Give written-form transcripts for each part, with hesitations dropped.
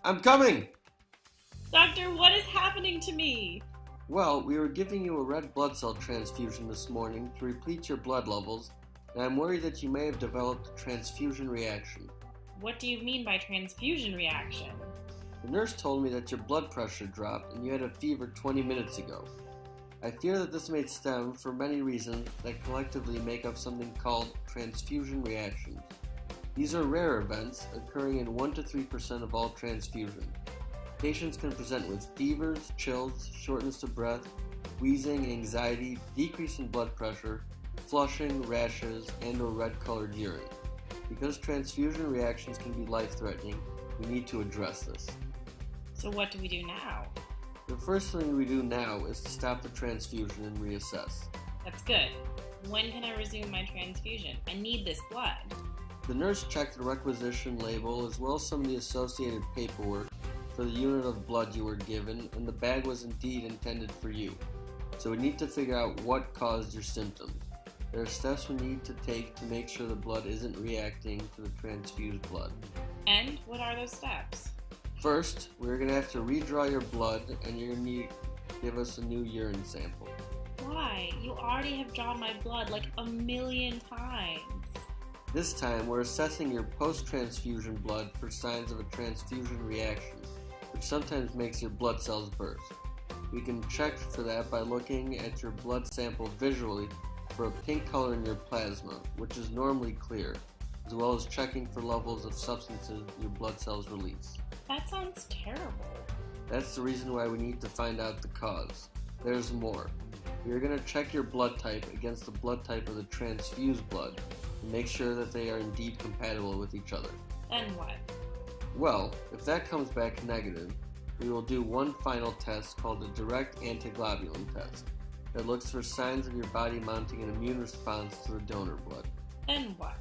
I'm coming! Doctor, what is happening to me? Well, we were giving you a red blood cell transfusion this morning to replete your blood levels, and I'm worried that you may have developed a transfusion reaction. What do you mean by transfusion reaction? The nurse told me that your blood pressure dropped and you had a fever 20 minutes ago. I fear that this may stem from many reasons that collectively make up something called transfusion reactions. These are rare events occurring in 1 to 3% of all transfusions. Patients can present with fevers, chills, shortness of breath, wheezing, anxiety, decrease in blood pressure, flushing, rashes, and/or red-colored urine. Because transfusion reactions can be life-threatening, we need to address this. So what do we do now? The first thing we do now is to stop the transfusion and reassess. That's good. When can I resume my transfusion? I need this blood. The nurse checked the requisition label as well as some of the associated paperwork for the unit of blood you were given, and the bag was indeed intended for you. So we need to figure out what caused your symptoms. There are steps we need to take to make sure the blood isn't reacting to the transfused blood. And what are those steps? First, we're going to have to redraw your blood, and you're going to need to give us a new urine sample. Why? You already have drawn my blood like a million times. This time, we're assessing your post-transfusion blood for signs of a transfusion reaction, which sometimes makes your blood cells burst. We can check for that by looking at your blood sample visually for a pink color in your plasma, which is normally clear, as well as checking for levels of substances your blood cells release. That sounds terrible. That's the reason why we need to find out the cause. There's more. We are going to check your blood type against the blood type of the transfused blood and make sure that they are indeed compatible with each other. Then what? Well, if that comes back negative, we will do one final test called the direct antiglobulin test that looks for signs of your body mounting an immune response to the donor blood. Then what?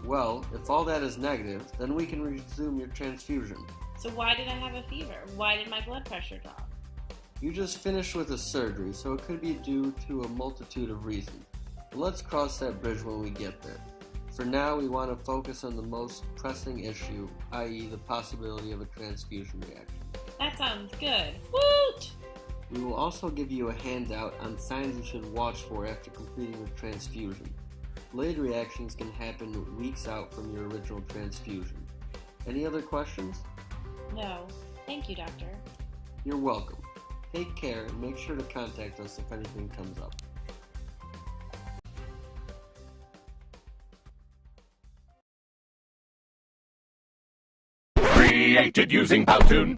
Well, if all that is negative, then we can resume your transfusion. So why did I have a fever? Why did my blood pressure drop? You just finished with a surgery, so it could be due to a multitude of reasons. But let's cross that bridge when we get there. For now, we want to focus on the most pressing issue, i.e. the possibility of a transfusion reaction. That sounds good. Woot! We will also give you a handout on signs you should watch for after completing the transfusion. Delayed reactions can happen weeks out from your original transfusion. Any other questions? No. Thank you, doctor. You're welcome. Take care and make sure to contact us if anything comes up. Created using Powtoon.